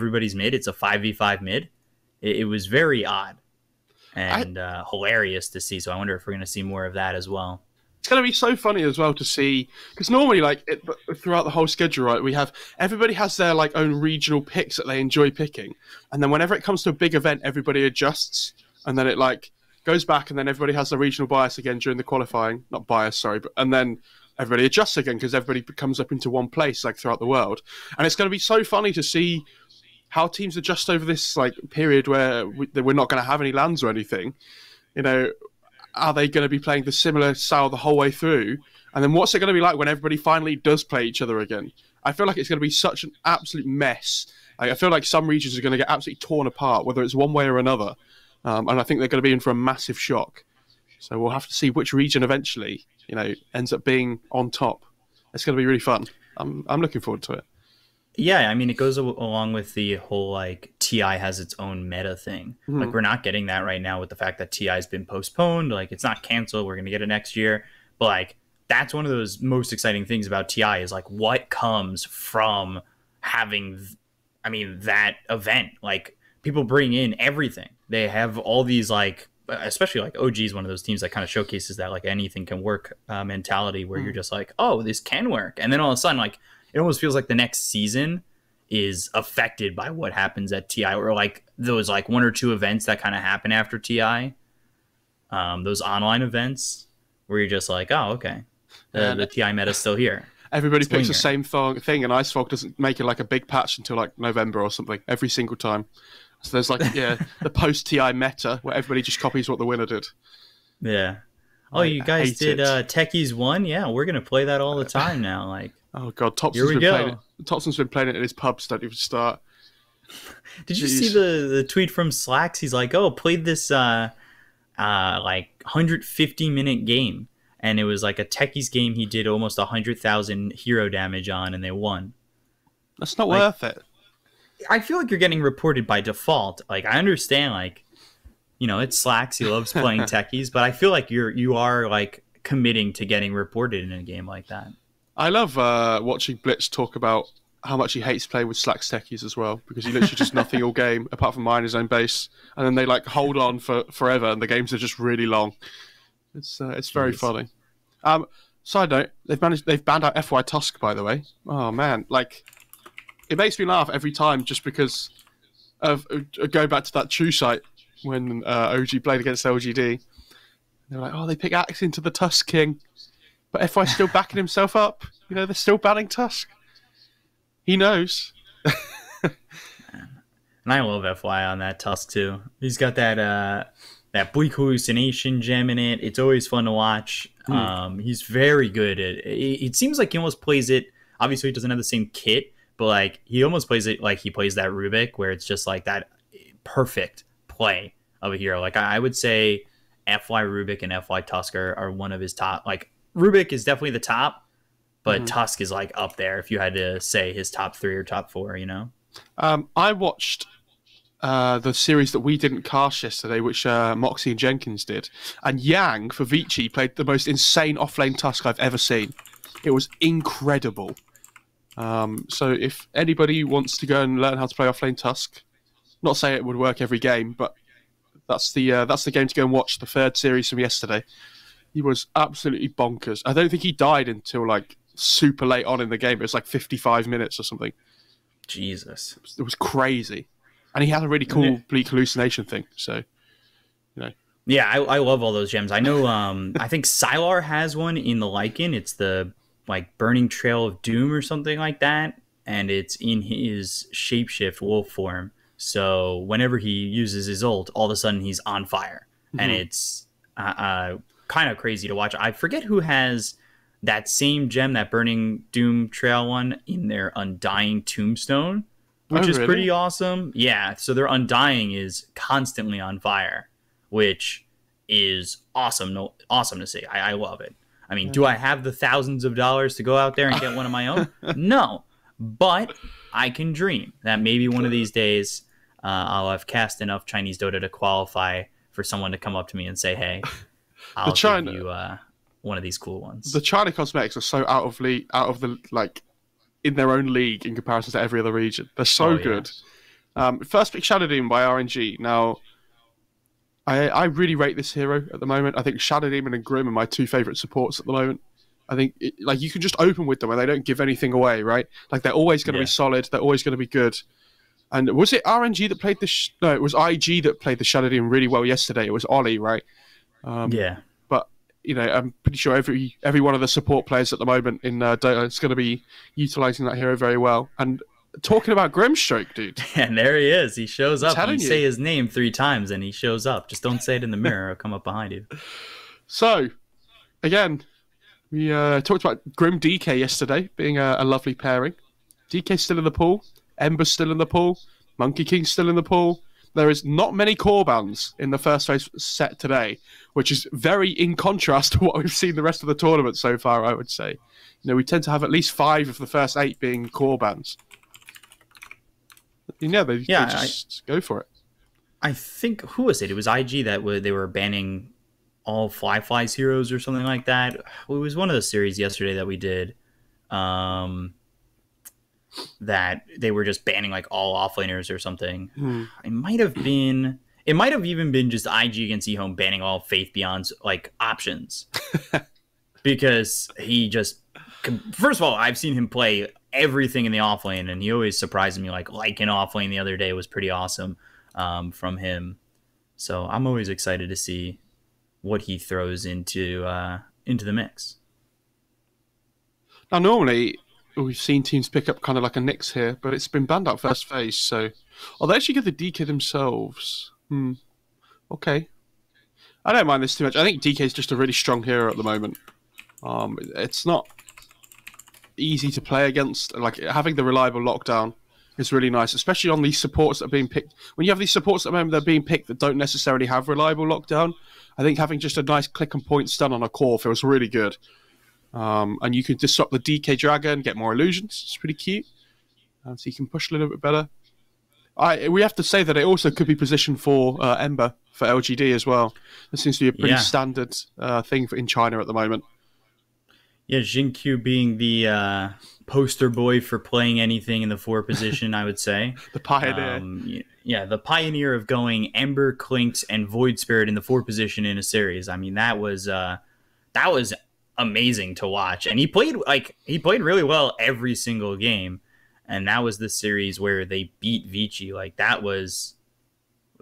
everybody's mid. It's a 5v5 mid. It was very odd and hilarious to see. So I wonder if we're going to see more of that as well. It's going to be so funny as well to see, because normally, like, throughout the whole schedule, right, we have, everybody has their, like, own regional picks that they enjoy picking. And then whenever it comes to a big event, everybody adjusts. And then it, like, goes back, and then everybody has their regional bias again during the qualifying. Not bias, sorry. And then everybody adjusts again, because everybody comes up into one place, like, throughout the world. And it's going to be so funny to see how teams adjust over this, like, period where we're not going to have any lands or anything. You know, are they going to be playing the similar style the whole way through? And then what's it going to be like when everybody finally does play each other again? I feel like it's going to be such an absolute mess. I feel like some regions are going to get absolutely torn apart, whether it's one way or another. And I think they're going to be in for a massive shock. So we'll have to see which region eventually, you know, ends up being on top. It's going to be really fun. I'm looking forward to it. Yeah, I mean, it goes along with the whole, like, TI has its own meta thing. Mm-hmm. Like, we're not getting that right now with the fact that TI has been postponed. Like, it's not canceled. We're going to get it next year. But, like, that's one of those most exciting things about TI is, like, what comes from having, I mean, that event. Like, people bring in everything. They have all these, like, especially, like, OG is one of those teams that kind of showcases that, like, anything can work mentality where you're just like, oh, this can work. And then all of a sudden, like, it almost feels like the next season is affected by what happens at TI, or like those like 1 or 2 events that kind of happen after TI, those online events where you're just like, oh, okay, the TI meta is still here. Everybody picks the same thing, and Ice Fog doesn't make it like a big patch until like November or something every single time. So there's like the post TI meta where everybody just copies what the winner did. Yeah. Oh, you guys did Techies 1? Yeah, we're gonna play that all the time now. Like. Oh god, Topson's been playing it. Topson's been playing it in his pubs. Don't even start. Did you see the tweet from Slacks? He's like, "Oh, played this like 150-minute game, and it was like a Techies game. He did almost 100,000 hero damage on, and they won." That's not worth it. I feel like you're getting reported by default. Like, I understand, like, you know, it's Slacks. He loves playing Techies, but I feel like you are like committing to getting reported in a game like that. I love watching Blitz talk about how much he hates playing with Slacks Techies as well, because he literally just nothing all game apart from mine his own base, and then they like hold on for forever, and the games are just really long. It's very funny. Side note, they've banned out FY Tusk, by the way. Oh man, like it makes me laugh every time just because of going back to that True site when OG played against LGD. They're like, oh, they pick Axe into the Tusk King. But FY's still backing himself up. You know, they're still banning Tusk. He knows. And I love FY on that Tusk, too. He's got that Bleak Hallucination gem in it. It's always fun to watch. He's very good at it. It seems like he almost plays it. Obviously, he doesn't have the same kit, but like he almost plays it like he plays that Rubik, where it's just like that perfect play of a hero. Like I would say FY Rubik and FY Tusk are one of his top, like, Rubik is definitely the top, but Tusk is like up there if you had to say his top 3 or top 4, you know? I watched the series that we didn't cast yesterday, which Moxie and Jenkins did. And Yang for Vici played the most insane offlane Tusk I've ever seen. It was incredible. So if anybody wants to go and learn how to play offlane Tusk, not say it would work every game, but that's the game to go and watch, the 3rd series from yesterday. He was absolutely bonkers. I don't think he died until like super late on in the game. It was like 55 minutes or something. Jesus. It was crazy. And he had a really cool Bleak Hallucination thing. So, you know. Yeah, I love all those gems. I know, I think Sylar has one in the Lycan. It's the like Burning Trail of Doom or something like that. And it's in his Shapeshift wolf form. So whenever he uses his ult, all of a sudden he's on fire. And it's kind of crazy to watch. I forget who has that same gem, that Burning Doom Trail one, in their Undying Tombstone, which is pretty awesome. Yeah, so their Undying is constantly on fire, which is awesome. Awesome to see. I love it. I mean, do I have the thousands of dollars to go out there and get one of my own? No, but I can dream that maybe one of these days I'll have cast enough Chinese Dota to qualify for someone to come up to me and say, hey, I'll give you one of these cool ones. The China cosmetics are so out of the like in their own league in comparison to every other region. They're so good. First pick Shadow Demon by RNG. Now, I really rate this hero at the moment. I think Shadow Demon and Grim are my two favorite supports at the moment. I think like you can just open with them and they don't give anything away, right? Like they're always going to be solid. They're always going to be good. And was it RNG that played this? No, it was IG that played the Shadow Demon really well yesterday. It was Ollie, right? Yeah. But you know, I'm pretty sure every one of the support players at the moment in Dota is going to be utilizing that hero very well. And talking about Grimstroke, dude. And there he is. He shows up. You you. say his name 3 times and he shows up. Just don't say it in the mirror. I'll come up behind you. So, again, we talked about Grim DK yesterday being a lovely pairing. DK's still in the pool. Ember's still in the pool. Monkey King's still in the pool. There is not many core bans in the first phase set today, which is very in contrast to what we've seen the rest of the tournament so far, I would say. You know, we tend to have at least 5 of the first 8 being core bans. Yeah, they just go for it. I think, who was it? It was IG that they were banning all Fly's heroes or something like that. It was one of the series yesterday that we did. That they were just banning like all offlaners or something. It might have even been just IG against eHome banning all Faith Beyond's like options. Because he just, first of all, I've seen him play everything in the offlane and he always surprises me, like in offlane the other day was pretty awesome from him. So I'm always excited to see what he throws into the mix. Now normally we've seen teams pick up kind of like a Nyx here, but it's been banned out first phase, so... Oh, they actually get the DK themselves. Okay. I don't mind this too much. I think DK is just a really strong hero at the moment. It's not easy to play against. Like, having the reliable lockdown is really nice, especially on these supports that are being picked. When you have these supports at the moment that are being picked that don't necessarily have reliable lockdown, I think having just a nice click and point stun on a core feels really good. And you can disrupt the DK Dragon, get more illusions. It's pretty cute. So you can push a little bit better. We have to say that it also could be positioned for Ember, for LGD as well. This seems to be a pretty standard thing in China at the moment. Yeah, Jinkyu being the poster boy for playing anything in the 4 position, I would say. The pioneer. Yeah, the pioneer of going Ember, Clinks, and Void Spirit in the 4 position in a series. I mean, that was amazing to watch, and he played really well every single game, and that was the series where they beat Vici. Like, that was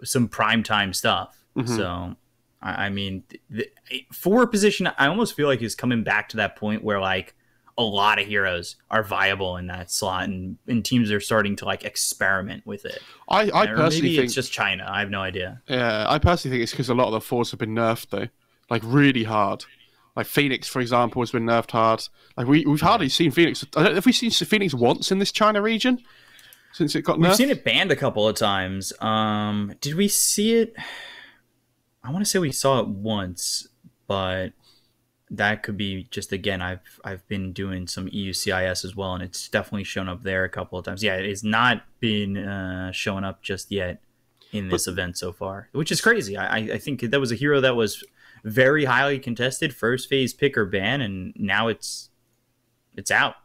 some primetime stuff. So I mean, the 4 position, I almost feel like is coming back to that point where like a lot of heroes are viable in that slot, and teams are starting to like experiment with it. I personally think it's just China. I have no idea. Yeah, I personally think it's because a lot of the 4s have been nerfed though, like really hard. Like Phoenix, for example, has been nerfed hard. Like we've hardly seen Phoenix. I don't know if we've seen Phoenix once in this China region since it got nerfed. We've seen it banned a couple of times. Did we see it? I want to say we saw it once, but that could be just, again, I've been doing some EUCIS as well, and it's definitely shown up there a couple of times. Yeah, it has not been showing up just yet in this event so far, which is crazy. I think that was a hero that was very highly contested, first phase pick or ban, and now it's out.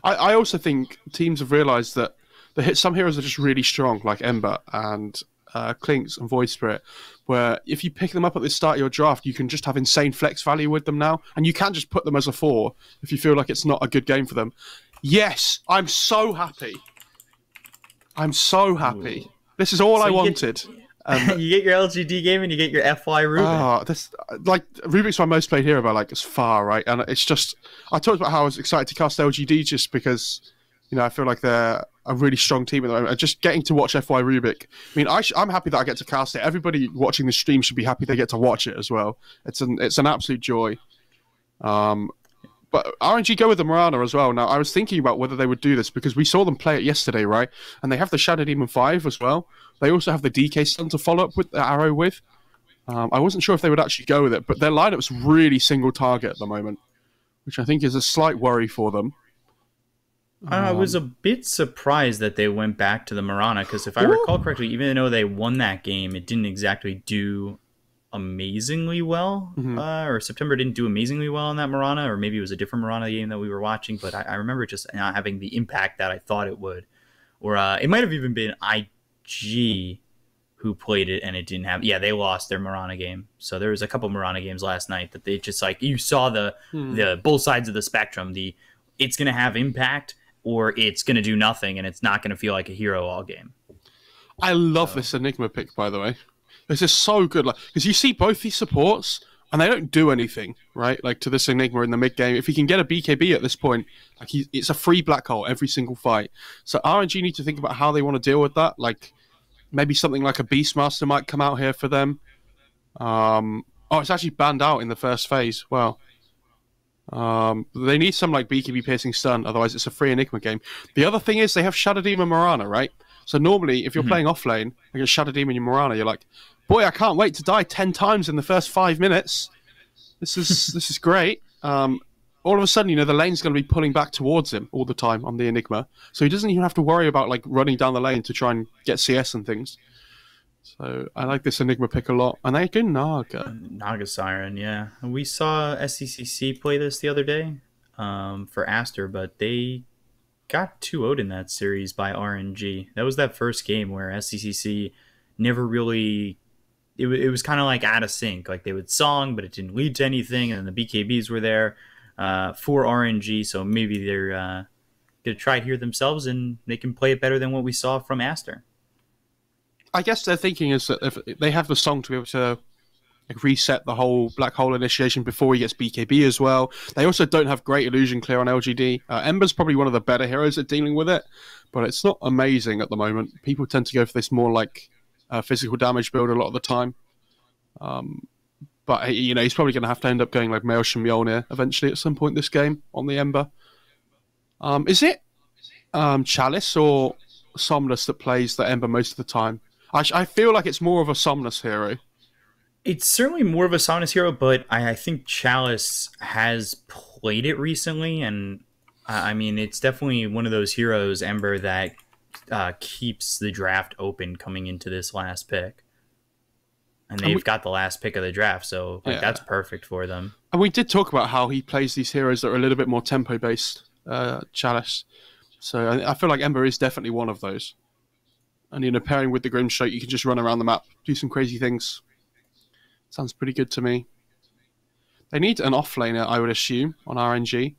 I also think teams have realized that some heroes are just really strong, like Ember and Clinks and Void Spirit, where if you pick them up at the start of your draft, you can just have insane flex value with them now, and you can just put them as a 4 if you feel like it's not a good game for them. Yes, I'm so happy. I'm so happy. Ooh. This is all I wanted. You get your LGD game and you get your FY Rubik. Like Rubik's my most played hero by like as far, right? And it's just, I talked about how I was excited to cast LGD just because, you know, I feel like they're a really strong team at the moment. And just getting to watch FY Rubik. I mean, I'm happy that I get to cast it. Everybody watching the stream should be happy they get to watch it as well. It's an absolute joy. But RNG go with the Mirana as well. Now, I was thinking about whether they would do this because we saw them play it yesterday, right? And they have the Shadow Demon 5 as well. They also have the DK stun to follow up with the arrow with. I wasn't sure if they would actually go with it, but their lineup's really single target at the moment, which I think is a slight worry for them. I was a bit surprised that they went back to the Mirana because if I recall correctly, even though they won that game, it didn't exactly do amazingly well, or September didn't do amazingly well on that Mirana, or maybe it was a different Mirana game that we were watching, but I remember just not having the impact that I thought it would. Or it might have even been PSG who played it and it didn't have. Yeah, they lost their Mirana game. So there was a couple Mirana games last night that they just like you saw the both sides of the spectrum. It's gonna have impact or it's gonna do nothing and it's not gonna feel like a hero all game. I love this Enigma pick, by the way. This is so good, like because you see both these supports and they don't do anything, right? Like to this Enigma in the mid game. If he can get a BKB at this point, like it's a free black hole every single fight. So RNG need to think about how they want to deal with that. Like maybe something like a Beastmaster might come out here for them. Oh, it's actually banned out in the first phase. Well, they need some like BKB piercing stun, otherwise it's a free Enigma game. The other thing is they have Shadow Demon Mirana, right? So normally, if you're playing off lane against Shadow Demon and Mirana, you're like, boy, I can't wait to die 10 times in the first 5 minutes. This is great. All of a sudden, you know, the lane's going to be pulling back towards him all the time on the Enigma. So he doesn't even have to worry about like running down the lane to try and get CS and things. So I like this Enigma pick a lot. And they go Naga. Naga Siren, yeah. We saw SCCC play this the other day for Aster, but they got 2-0'd in that series by RNG. That was that first game where SCCC never really... It was kind of like out of sync. Like they would song, but it didn't lead to anything, and then the BKBs were there for RNG, so maybe they're going to try it here themselves, and they can play it better than what we saw from Aster. I guess their thinking is that if they have the song to be able to reset the whole black hole initiation before he gets BKB as well. They also don't have great illusion clear on LGD. Ember's probably one of the better heroes at dealing with it, but it's not amazing at the moment. People tend to go for this more like physical damage build a lot of the time. But you know, he's probably going to have to end up going like Maelstrom Mjolnir eventually at some point this game on the Ember. Is it Chalice or Somnus that plays the Ember most of the time? I feel like it's more of a Somnus hero. It's certainly more of a Somnus hero, but I think Chalice has played it recently, and I mean, it's definitely one of those heroes, Ember, that keeps the draft open coming into this last pick. And they've got the last pick of the draft, so like, that's perfect for them. And we did talk about how he plays these heroes that are a little bit more tempo-based, Chalice. So I feel like Ember is definitely one of those. And, you know, pairing with the Grimstroke, you can just run around the map, do some crazy things. Sounds pretty good to me. They need an offlaner, I would assume, on RNG.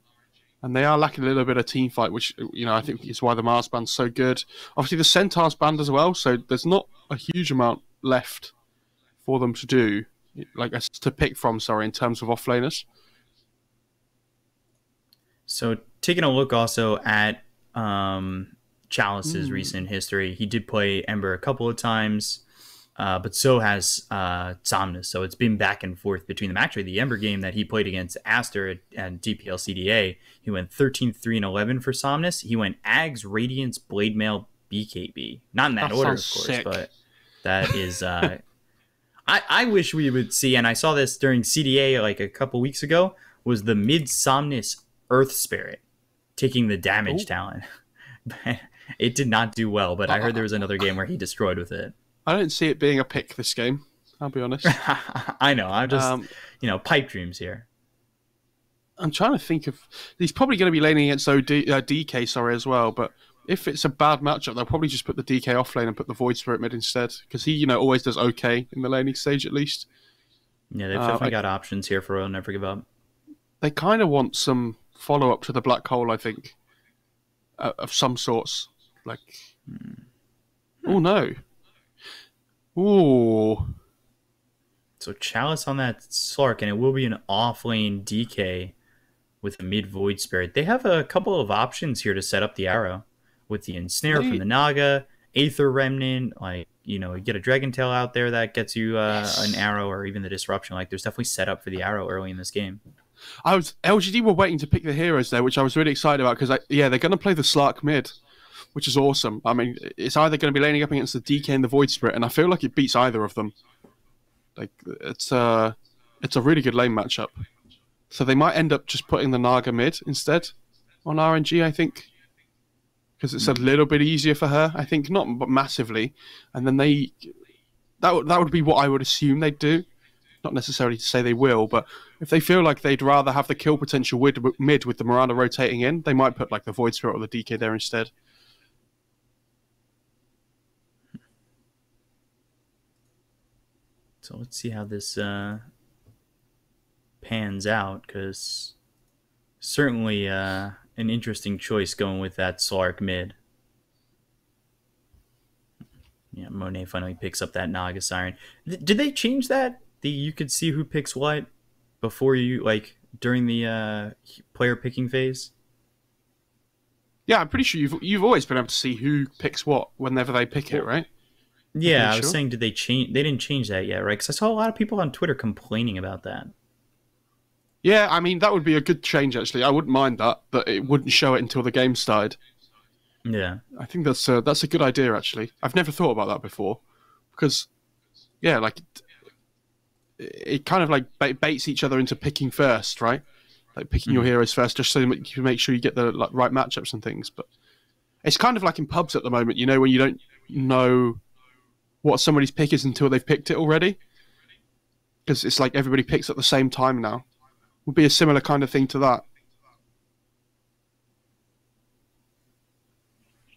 And they are lacking a little bit of team fight, which, you know, I think is why the Mars band's so good. Obviously, the Centaur's banned as well, so there's not a huge amount left for them to do, like to pick from, sorry, in terms of offlaners. So taking a look also at Chalice's recent history, he did play Ember a couple of times. But so has Somnus, so it's been back and forth between them. Actually, the Ember game that he played against Aster and DPL-CDA, he went 13-3-11 for Somnus. He went Ags, Radiance, Blademail, BKB. Not in that order, of course, sick. But that is... I wish we would see, and I saw this during CDA like a couple weeks ago, was the mid-Somnus Earth Spirit taking the damage talent. It did not do well, but I heard there was another game where he destroyed with it. I don't see it being a pick this game, I'll be honest. I know, I'm just, you know, pipe dreams here. I'm trying to think of... He's probably going to be laning against DK, sorry, as well, but if it's a bad matchup, they'll probably just put the DK off lane and put the Void Spirit mid instead, because he, you know, always does okay in the laning stage at least. Yeah, they've definitely got options here for Royal Never Give Up. They kind of want some follow-up to the Black Hole, I think, of some sorts. Like... Oh, no. Ooh. So Chalice on that Slark, and it will be an off-lane DK with a mid-Void Spirit. They have a couple of options here to set up the arrow. With the Ensnare from the Naga, Aether Remnant, like, you know, you get a Dragon Tail out there that gets you an arrow, or even the Disruption. Like, there's definitely set up for the arrow early in this game. LGD were waiting to pick the heroes there, which I was really excited about, because, they're going to play the Slark mid, which is awesome. I mean, it's either going to be laning up against the DK and the Void Spirit, and I feel like it beats either of them. Like, it's a really good lane matchup. So they might end up just putting the Naga mid instead on RNG, I think. Because it's a little bit easier for her, I think. Not massively. And then that would be what I would assume they'd do. Not necessarily to say they will, but if they feel like they'd rather have the kill potential mid with the Miranda rotating in, they might put like the Void Spirit or the DK there instead. So let's see how this pans out, because certainly an interesting choice going with that Slark mid. Yeah, Monet finally picks up that Naga Siren. Did they change that? You could see who picks what before you, like, during the player picking phase? Yeah, I'm pretty sure you've always been able to see who picks what whenever they pick it, right? Yeah, I was saying, did they change? They didn't change that yet, right? Because I saw a lot of people on Twitter complaining about that. Yeah, I mean, that would be a good change, actually. I wouldn't mind that it wouldn't show it until the game started. Yeah. I think that's a good idea, actually. I've never thought about that before. Because, yeah, like, it kind of, like, baits each other into picking first, right? Like, picking your heroes first, just so you can make sure you get the right matchups and things. But it's kind of like in pubs at the moment, you know, when you don't know what somebody's pick is until they've picked it already. Because it's like everybody picks at the same time now. Would be a similar kind of thing to that.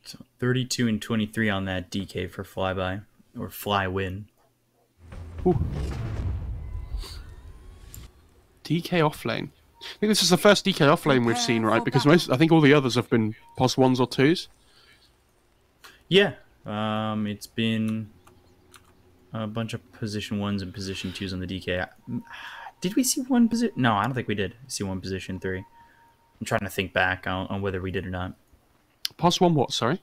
So 32 and 23 on that DK for flyby, or fly win. Ooh. DK offlane. I think this is the first DK offlane we've seen, right? Because I think all the others have been pos 1s or 2s. Yeah, it's been a bunch of position 1s and position 2s on the DK. Did we see one position? No, I don't think we did see one position 3. I'm trying to think back on whether we did or not. Pos 1 what, sorry?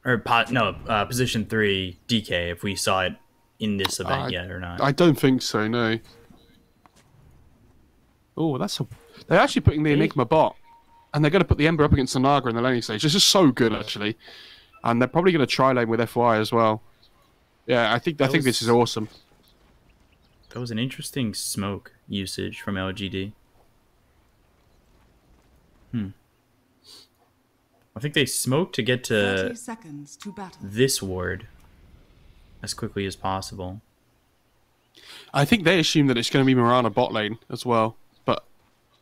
Or position 3 DK, if we saw it in this event yet or not. I don't think so, no. Oh, they're actually putting the Enigma bot, and they're going to put the Ember up against the Naga in the laning stage. This is so good, actually. And they're probably going to try lane with FY as well. Yeah, I think this is awesome. That was an interesting smoke usage from LGD. I think they smoked to get to this ward as quickly as possible. I think they assume that it's going to be Mirana bot lane as well. But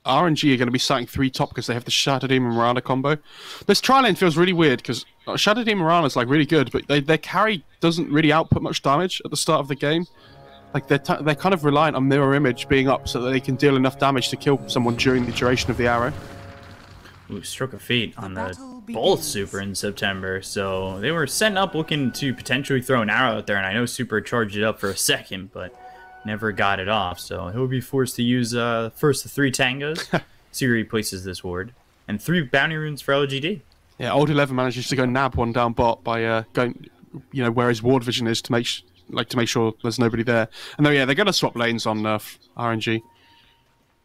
RNG are going to be starting 3 top because they have the Shadow Demon Mirana combo. This tri lane feels really weird because Shadow Demon Mirana is like really good, but their carry doesn't really output much damage at the start of the game. Like they're kind of reliant on mirror image being up so that they can deal enough damage to kill someone during the duration of the arrow. Ooh, stroke of fate on the both Super in September, so they were setting up looking to potentially throw an arrow out there, and I know Super charged it up for a second, but never got it off, so he'll be forced to use first the 3 tangos, see where he places this ward, and 3 bounty runes for LGD. Yeah, Old 11 manages to go nab one down bot by going, you know, where his ward vision is to make sure there's nobody there. And yeah, they're going to swap lanes on RNG.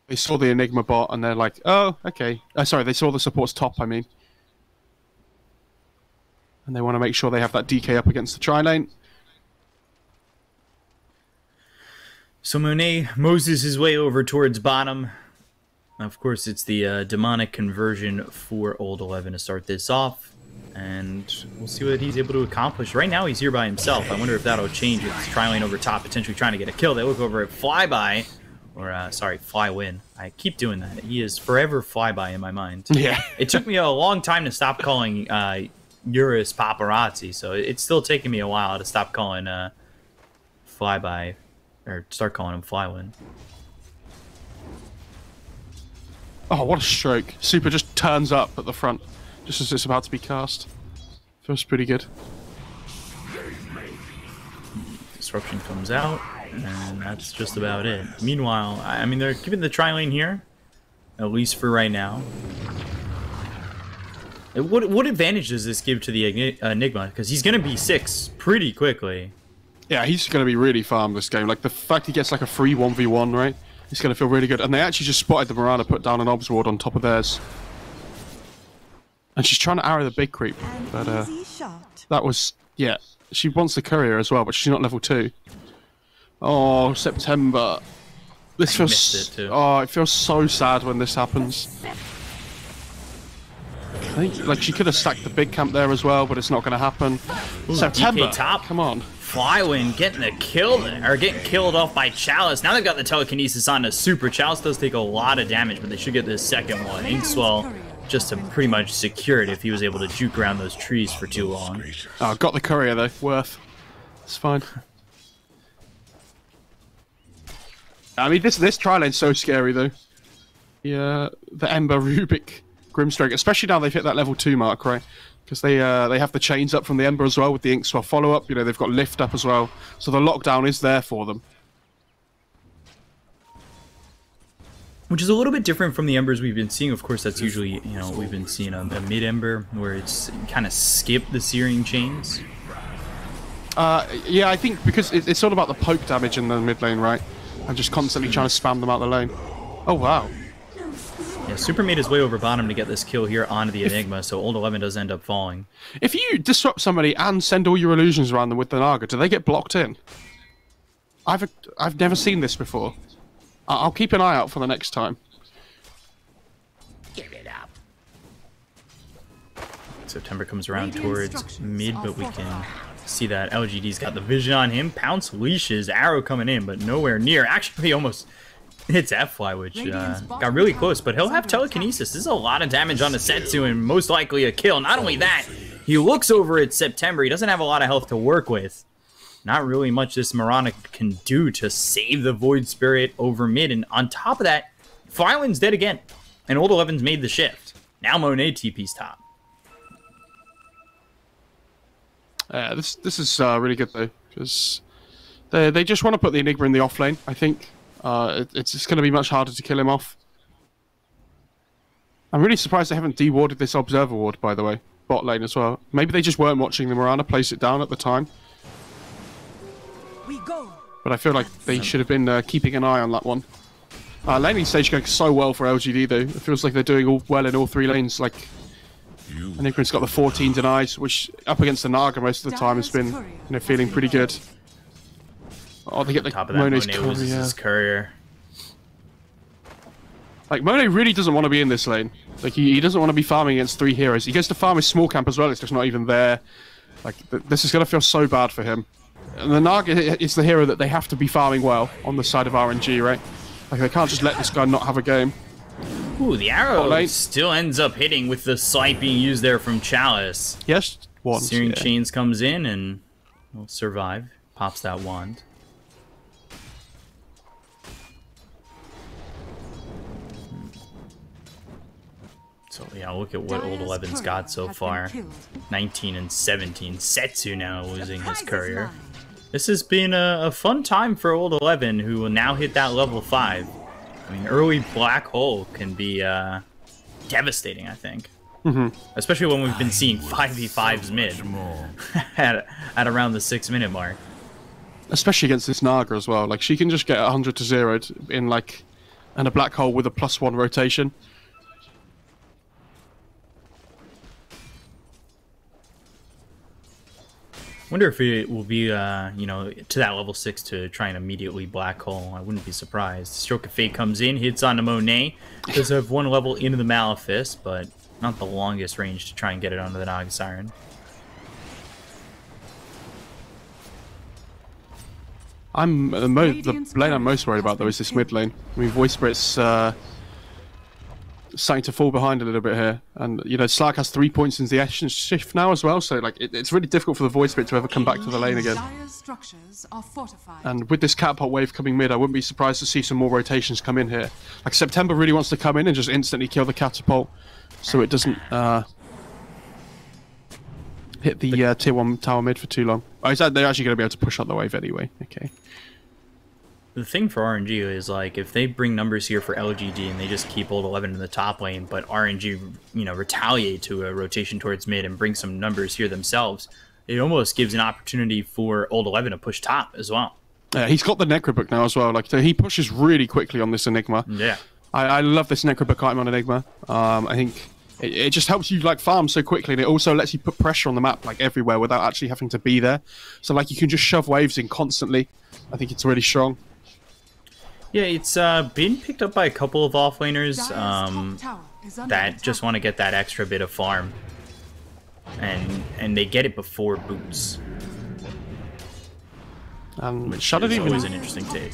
They saw the Enigma bot and they're like, oh, okay. Sorry, they saw the support's top, I mean. And they want to make sure they have that DK up against the tri lane. So Monet moses his way over towards bottom. Of course, it's the demonic conversion for Old 11 to start this off. And we'll see what he's able to accomplish. Right now, he's here by himself. I wonder if that'll change with his tri lane over top, potentially trying to get a kill. They look over at Flyby. Or, sorry, Fly Win. I keep doing that. He is forever Flyby in my mind. Yeah. It took me a long time to stop calling Eurus Paparazzi, so it's still taking me a while to stop calling Flyby, or start calling him Fly Win. Oh, what a stroke. Super just turns up at the front, just as it's about to be cast. Feels pretty good. Disruption comes out. And that's just about it. Meanwhile, I mean, they're keeping the tri lane here, at least for right now. What advantage does this give to the Enigma? Because he's going to be 6 pretty quickly. Yeah, he's going to be really farmed this game. Like, the fact he gets like a free 1v1, right? He's going to feel really good. And they actually just spotted the Mirana put down an Obs ward on top of theirs. And she's trying to arrow the big creep. But that was, yeah. She wants the courier as well, but she's not level 2. Oh, September. This feels... it feels so sad when this happens. I think, like, she could have stacked the big camp there as well, but it's not going to happen. Ooh, September, DK top. Come on. Flywin getting the kill there, or getting killed off by Chalice. Now they've got the telekinesis on to Super. Chalice does take a lot of damage, but they should get this second one. Inkswell just to pretty much secure it if he was able to juke around those trees for too long. Oh, got the courier though. Worth. It's fine. I mean, this tri lane's so scary though. Yeah, the Ember Rubik Grimstroke, especially now they've hit that level 2 mark, right? Because they have the chains up from the Ember as well with the Inkswell follow-up. You know, they've got lift up as well, so the lockdown is there for them. Which is a little bit different from the Embers we've been seeing. Of course, that's usually, you know, we've been seeing a mid-Ember where it's kind of skip the Searing Chains. Yeah, I think because it's all about the poke damage in the mid lane, right? And just constantly trying to spam them out the lane. Oh, wow. Yeah, Super made his way over bottom to get this kill here onto the Enigma, so Old 11 does end up falling. If you disrupt somebody and send all your illusions around them with the Naga, do they get blocked in? I've never seen this before. I'll keep an eye out for the next time. Give it up. September comes around towards mid, but we can see that LGD's got the vision on him. Pounce leashes, arrow coming in, but nowhere near. Actually, almost hits F-Fly, which got really close, but he'll have telekinesis. This is a lot of damage on the Setsu and most likely a kill. Not only that, he looks over at September. He doesn't have a lot of health to work with. Not really much this Mirana can do to save the Void Spirit over mid. And on top of that, Fylin's dead again. And Old 11's made the shift. Now Monet TP's top. This is really good though, because they just want to put the Enigma in the off lane, I think. It's just going to be much harder to kill him off. I'm really surprised they haven't de-warded this Observer ward, by the way. Bot lane as well. Maybe they just weren't watching the Mirana place it down at the time. But I feel like they should have been keeping an eye on that one. Laning stage going so well for LGD though. It feels like they're doing well in all 3 lanes. Like, Enigma's got the 14 denies, which up against the Naga most of the time has been, feeling pretty good. Oh, they get the top of that, Monet's Monet loses his courier. Like, Monet really doesn't want to be in this lane. Like, he doesn't want to be farming against 3 heroes. He gets to farm his small camp as well, it's just not even there. Like, this is going to feel so bad for him. And the Naga is the hero that they have to be farming well on the side of RNG, right? Like, they can't just let this guy not have a game. Ooh, the arrow still ends up hitting with the sight being used there from Chalice. Yes, once. Searing Chains comes in and will survive. Pops that wand. So yeah, look at what Old 11's got so far. 19 and 17. Setsu now losing his courier. This has been a fun time for Old 11, who will now hit that level 5. I mean, early Black Hole can be devastating, I think. Especially when we've been seeing 5v5s mid at around the 6-minute mark. Especially against this Naga as well. Like, she can just get 100 to 0'd in a Black Hole with a +1 rotation. Wonder if it will be, to that level 6 to try and immediately Black Hole. I wouldn't be surprised. Stroke of Fate comes in, hits onto Monet. Does have 1 level into the Malefice, but not the longest range to try and get it onto the Naga Siren. The lane I'm most worried about, though, is this mid lane. I mean, Void Spirit's starting to fall behind a little bit here, and Slark has 3 points into the Essence shift now as well, so like it's really difficult for the Void Spirit to ever come back to the lane again. And with this catapult wave coming mid, I wouldn't be surprised to see some more rotations come in here. Like, September really wants to come in and just instantly kill the catapult, so it doesn't hit the tier 1 tower mid for too long. Oh, they're actually going to be able to push out the wave anyway. Okay. The thing for RNG is, like, if they bring numbers here for LGD and they just keep Old 11 in the top lane, but RNG, retaliate to a rotation towards mid and bring some numbers here themselves, it almost gives an opportunity for Old 11 to push top as well. Yeah, he's got the Necrobook now as well. Like, he pushes really quickly on this Enigma. Yeah. I love this Necrobook item on Enigma. I think it just helps you, like, farm so quickly, and it also lets you put pressure on the map, like, everywhere without actually having to be there. So, like, you can just shove waves in constantly. I think it's really strong. Yeah, it's been picked up by a couple of offlaners that just want to get that extra bit of farm, and they get it before boots. Shadow Demon is an interesting take.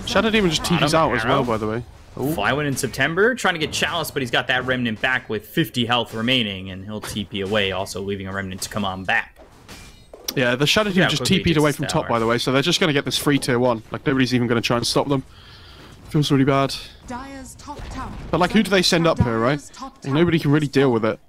Shadow Demon just TP's out as well, by the way. Flywin in September, trying to get Chalice, but he's got that Remnant back with 50 health remaining, and he'll TP away, also leaving a Remnant to come on back. Yeah, the Shadow Demon just TP'd away from top, by the way, so they're just going to get this free tier 1. Like, nobody's even going to try and stop them. Feels really bad. But like, who do they send up here, right? And nobody can really deal with it.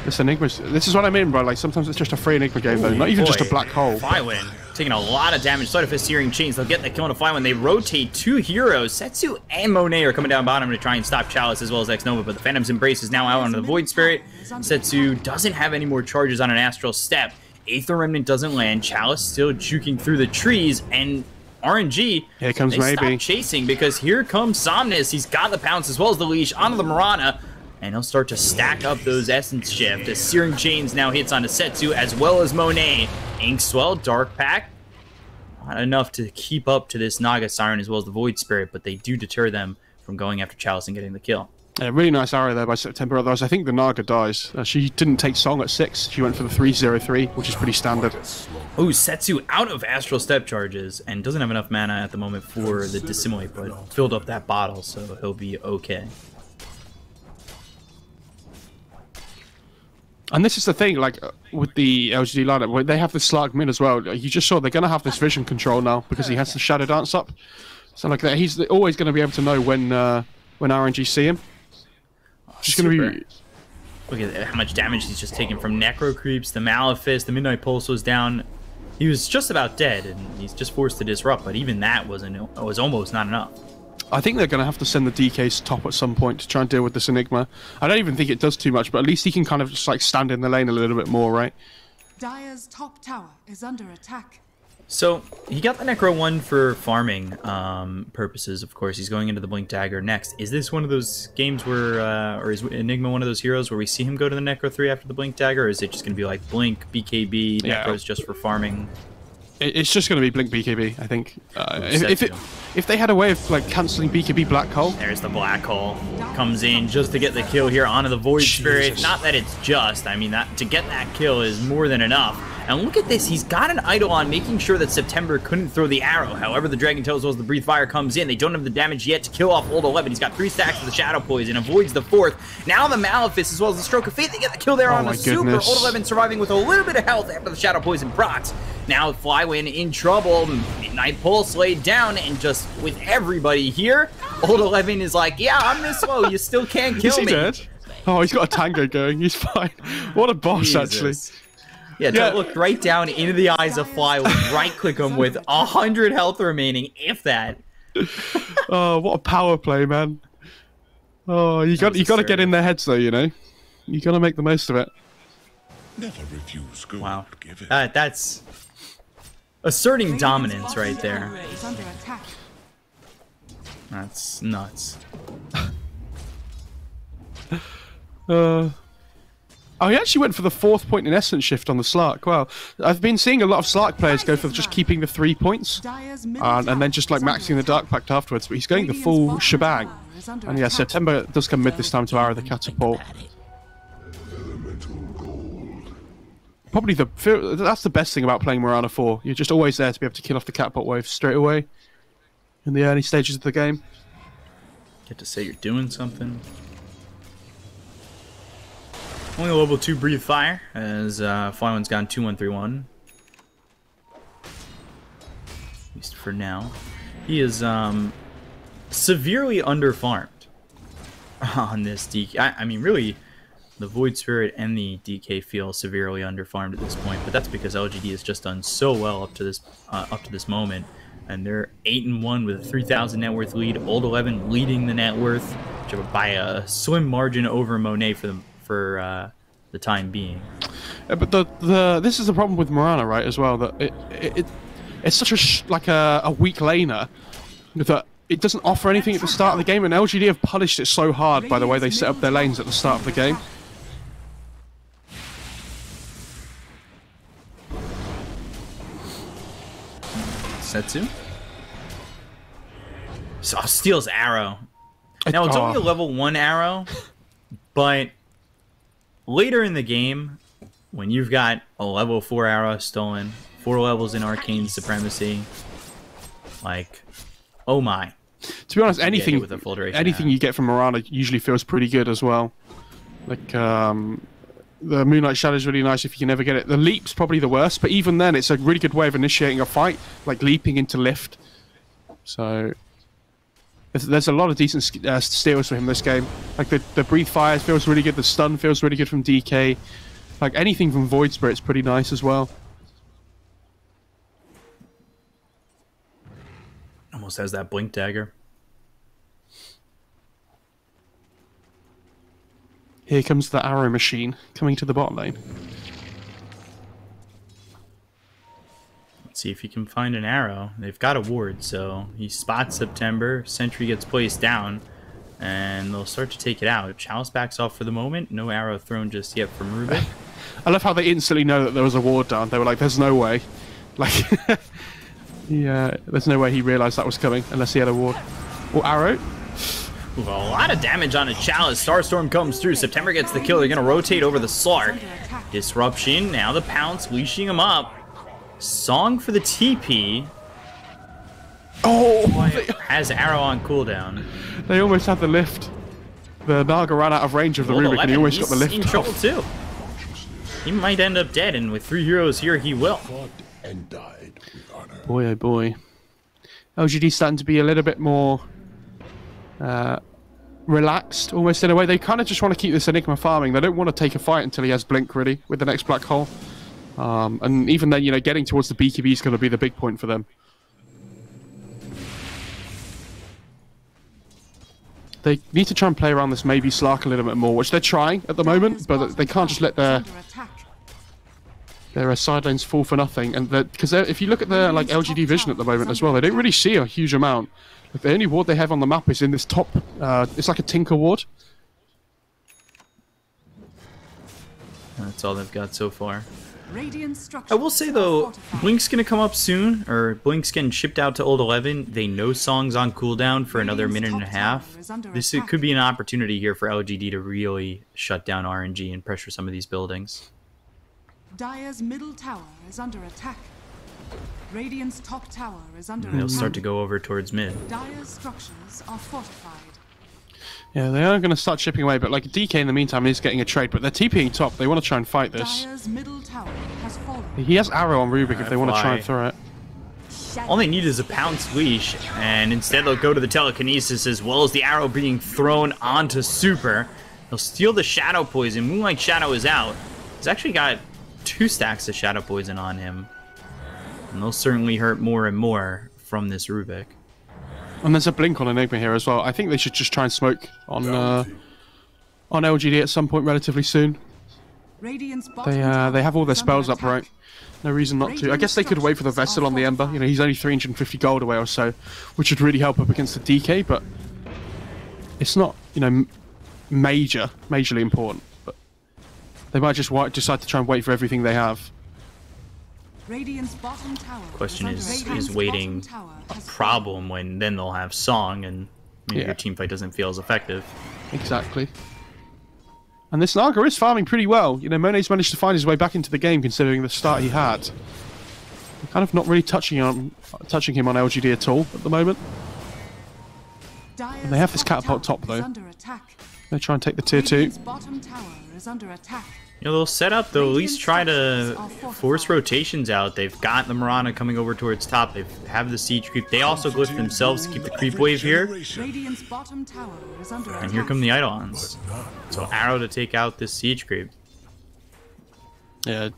This Enigma, this is what I mean by like sometimes it's just a free Enigma game though, not even just a black hole. Flywin taking a lot of damage. Slight of his Searing Chains, they'll get the kill on a Flywin. They rotate 2 heroes. Setsu and Monet are coming down bottom to try and stop Chalice as well as X-Nova, but the Phantom's Embrace is now out onto the Void Spirit. Setsu doesn't have any more charges on an Astral Step. Aether Remnant doesn't land. Chalice still juking through the trees, and RNG, here comes they stop chasing because here comes Somnus. He's got the Pounce as well as the Leash onto the Mirana. And he'll start to stack up those Essence Shift as Searing Chains now hits onto Setsu as well as Monet. Inkswell, Dark Pack, not enough to keep up to this Naga Siren as well as the Void Spirit, but they do deter them from going after Chalice and getting the kill. Yeah, really nice arrow there by September, otherwise I think the Naga dies. She didn't take Song at 6, she went for the 3-0-3, which is pretty standard. Oh, Setsu out of Astral Step charges and doesn't have enough mana at the moment for the Dissimulate, but filled up that bottle, so he'll be okay. And this is the thing, like, with the LGD lineup, they have the Slark mid as well. You just saw they're going to have this vision control now because he has the Shadow Dance up. So, like, he's always going to be able to know when RNG see him. Just going to be... Look at how much damage he's just taken from Necro Creeps, the Malefice, the Midnight Pulse was down. He was just about dead, and he's just forced to disrupt, but even that was almost not enough. I think they're going to have to send the DK's top at some point to try and deal with this Enigma. I don't even think it does too much, but at least he can kind of just like stand in the lane a little bit more, right? Dire's top tower is under attack. So he got the Necro 1 for farming purposes, of course. He's going into the Blink Dagger next. Is this one of those games where, or is Enigma one of those heroes where we see him go to the Necro 3 after the Blink Dagger, or is it just going to be like Blink, BKB, Necros just for farming? It's just going to be Blink BKB, I think. If they had a way of like cancelling BKB Black Hole. There's the Black Hole. Comes in just to get the kill here onto the Void Spirit. Not that it's just. I mean, to get that kill is more than enough. And look at this. He's got an idol on, making sure that September couldn't throw the arrow. However, the Dragon Tail as well as the Breathe Fire comes in. They don't have the damage yet to kill off Old 11. He's got 3 stacks of the Shadow Poison, avoids the 4th. Now the Malefice as well as the Stroke of Fate. They get the kill there on the Super. Old 11 surviving with a little bit of health after the Shadow Poison procs. Now Flywin in trouble. Midnight Pulse laid down, and just with everybody here, Old 11 is like, yeah, I'm this low. You still can't kill me. Is he dead? Oh, he's got a tango going. He's fine. What a boss, actually. Yeah, don't look right down into the eyes of Flywin. Right-click him with 100 health remaining, if that. Oh, what a power play, man. Oh, you got to get in their heads, though, you know? You got to make the most of it. Never refuse gold. Wow. That's asserting dominance right there. That's nuts. Oh, he actually went for the 4th point in Essence Shift on the Slark. Wow. I've been seeing a lot of Slark players go for just keeping the 3 points and then just like maxing the Dark Pact afterwards, but he's going the full shebang. And yeah, September does come mid this time to arrow the Catapult. Probably that's the best thing about playing Mirana 4. You're just always there to be able to kill off the Catapult wave straight away in the early stages of the game. Get to say you're doing something. Only a level 2 Breathe Fire, as Flywin's gone 2-1-3-1. At least for now. He is severely underfarmed on this DK. I mean, really, the Void Spirit and the DK feel severely underfarmed at this point, but that's because LGD has just done so well up to this moment. And they're 8-1 with a 3,000 net worth lead. Old 11 leading the net worth by a slim margin over Monet for the time being. Yeah, but this is the problem with Mirana, right? As well, that it's such a weak laner that it doesn't offer anything at the start of the game, and LGD have punished it so hard by the way they set up their lanes at the start of the game. Setsu. So steals arrow. Now it's only a level 1 arrow, but later in the game, when you've got a level 4 arrow stolen, 4 levels in Arcane Supremacy, like, oh my. To be honest, anything you get from Mirana usually feels pretty good as well. Like, the Moonlight Shadow is really nice if you can ever get it. The Leap's probably the worst, but even then, it's a really good way of initiating a fight, like leaping into Lift. So there's a lot of decent steals for him this game. Like the breathe fire feels really good. The stun feels really good from DK. Like anything from Void Spirit's pretty nice as well. Almost has that blink dagger. Here comes the arrow machine coming to the bot lane. Let's see if he can find an arrow. They've got a ward, so he spots September. Sentry gets placed down, and they'll start to take it out. Chalice backs off for the moment. No arrow thrown just yet from Rubik. I love how they instantly know that there was a ward down. They were like, "There's no way." Like, yeah, there's no way he realized that was coming unless he had a ward or arrow. Ooh, a lot of damage on a Chalice. Starstorm comes through. September gets the kill. They're going to rotate over the Slark. Disruption. Now the Pounce leashing him up. Song for the TP. Oh! Has arrow on cooldown. They almost had the lift. The Naga ran out of range of the Rubik and he almost got the lift in off. trouble too. He might end up dead, and with 3 heroes here, he will. And died with honor. Boy, oh boy. LGD starting to be a little bit more relaxed, almost in a way. They kind of just want to keep this Enigma farming. They don't want to take a fight until he has Blink ready with the next Black Hole. And even then, you know, getting towards the BKB is going to be the big point for them. They need to try and play around this maybe Slark a little bit more, which they're trying at the moment, but they can't just let their side lanes fall for nothing. And because if you look at their like LGD vision at the moment as well, they don't really see a huge amount. Like, the only ward they have on the map is in this top. It's like a Tinker ward. That's all they've got so far. I I will say though, Blink's gonna come up soon, or Blink's getting shipped out to Old 11. They know Song's on cooldown for another minute and a half. It could be an opportunity here for LGD to really shut down RNG and pressure some of these buildings. Dire's middle tower is under attack. Radiant's top tower is under And they'll attack. start to go over towards mid. Dire's structures are fortified. Yeah, they are going to start chipping away, but like DK in the meantime is getting a trade, but they're TPing top. They want to try and fight this. Dire's middle tower has fallen. He has arrow on Rubik if they want to try and throw it. All they need is a Pounce leash, and instead they'll go to the telekinesis as well as the arrow being thrown onto Super. They'll steal the Shadow Poison. Moonlight Shadow is out. He's actually got 2 stacks of Shadow Poison on him. And they'll certainly hurt more and more from this Rubik. And there's a blink on Enigma here as well. I think they should just try and smoke on LGD at some point relatively soon. Radiant's They have all their spells up, right? No reason not to. I guess they could wait for the Vessel on the Ember. You know, he's only 350 gold away or so, which would really help up against the DK, but it's not, you know, majorly important. But they might just decide to try and wait for everything they have. Radiant's bottom tower Question is Radiant's waiting bottom tower a has problem when then they'll have Song and maybe your team fight doesn't feel as effective. Exactly. And this Naga is farming pretty well. You know, Monet's managed to find his way back into the game considering the start he had. They're kind of not really touching him on LGD at all at the moment. Dire's they have this top catapult tower top, is though. under attack. They try and take the tier 2. Radiant's bottom tower is under attack. You know, they'll set up, they'll at least try to force rotations out. They've got the Mirana coming over towards top. They have the siege creep. They also glyph themselves to keep the creep wave here. Radiant's bottom tower is under attack. And here come the Eidolons. So arrow to take out this siege creep. Yeah,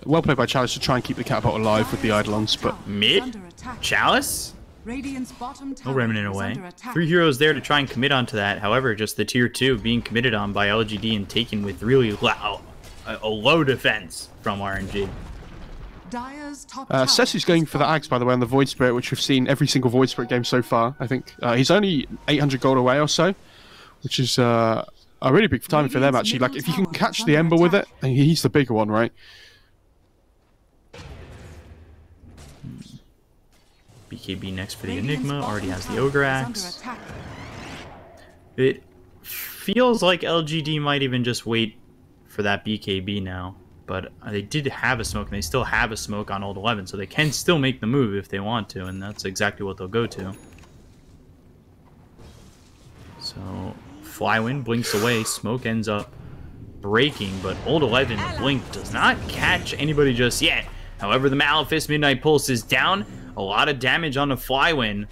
well played by Chalice to try and keep the catapult alive with the Eidolons, but Mid? Under attack. Chalice? Radiant's bottom tower No Remnant is away. under attack. 3 heroes there to try and commit onto that. However, just the tier 2 being committed on by LGD and taken with really a low defense from RNG. Dire's top tower Sessu's going for the Axe, by the way, on the Void Spirit, which we've seen every single Void Spirit game so far, I think. He's only 800 gold away or so, which is a really big timing for them, actually. Like, if you can catch the Ember with it, and he's the bigger one, right? BKB next for the Enigma. Already has the Ogre Axe. It feels like LGD might even just wait for that BKB now. But they did have a smoke, and they still have a smoke on Old 11, so they can still make the move if they want to, and that's exactly what they'll go to. So, Flywind blinks away, smoke ends up breaking, but Old 11, the blink does not catch anybody just yet. However, the Malefice Midnight Pulse is down. A lot of damage on the Flywind.